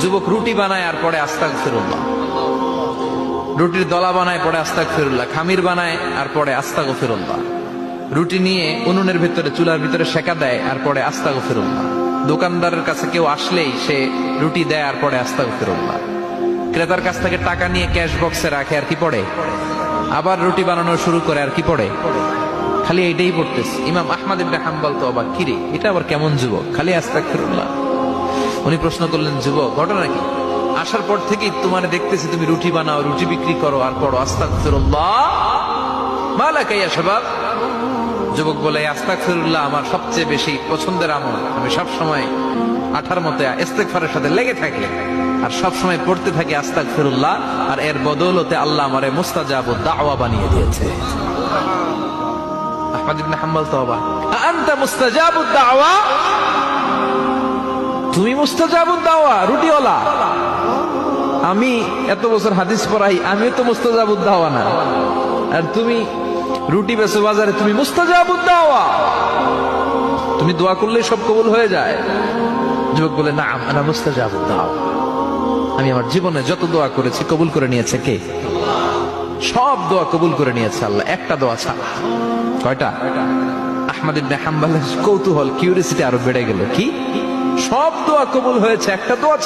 যুবক রুটি বানায় আর পরে আস্তাগফিরুল্লাহ, রুটির দলা বানায় পরে আস্তাগফিরুল্লাহ, খামির বানায় আর পরে আস্তাগফিরুল্লাহ, রুটি নিয়ে উনুনের ভিতরে চুলার ভিতরে সেকা দেয় আর পরে আস্তাগফিরুল্লাহ, দোকানদারের কাছে কেউ আসলেই সে রুটি দেয় আর পরে আস্তাগফিরুল্লাহ, ক্রেতার কাছ থেকে টাকা নিয়ে ক্যাশ বক্সে রাখে আর কি পড়ে, আবার রুটি বানানো শুরু করে আর কি পড়ে, খালি এইটাই পড়তেছে। ইমাম আহমদ ইবনে হাম্বল তো অবাক, কিরে এটা আবার কেমন যুবক, খালি আস্তাগফিরুল্লাহ। উনি প্রশ্ন করলেন, যুবক ঘটনা কি? আসার পর থেকেই তোমার দেখতেছি তুমি রুটি বানাও, রুটি বিক্রি করো আর পড়ো আস্তাগফিরুল্লাহ, মালাকা ইয়া শাবাব। যুবক বলে, আস্তাগফিরুল্লাহ আমার সবচেয়ে বেশি পছন্দের আমল, আমি সব সময় আঠার মতে ইস্তেগফারের সাথে লেগে থাকি আর সব সময় পড়তে থাকি আস্তাগফিরুল্লাহ, আর এর বদৌলতে আল্লাহ আমারে মুস্তাজাবুদ দাওয়া বানিয়ে দিয়েছে। আহমদ ইবনে হাম্বল তো অবাক, আনতা মুস্তাজাবুদ দাওয়া, তুমি মুস্তাজাবুদ দাওয়া রুটিওয়ালা? আমি এত বছর হাদিস পড়াই, আমিও তো মুস্তাজাবুদ দাওয়া না, আর তুমি রুটি বেচো বাজারে, তুমি মুস্তাজাবুদ দাওয়া, তুমি দোয়া করলে সব কবুল হয়ে যায়? যুবক বলে, না আনা মুস্তাজাবুদ দাওয়া, আমি আমার জীবনে যত দোয়া করেছি কবুল করে নিয়েছে কে? সব দোয়া কবুল করে নিয়েছে আল্লাহ, একটা দোয়া ছাড়া। কয়টা? আহমদ ইবনে হাম্বলের কৌতূহল, কিউরিসিটি আরো বেড়ে গেল, কি সব দোয়া কবুল হয়েছে, একটা দোয়া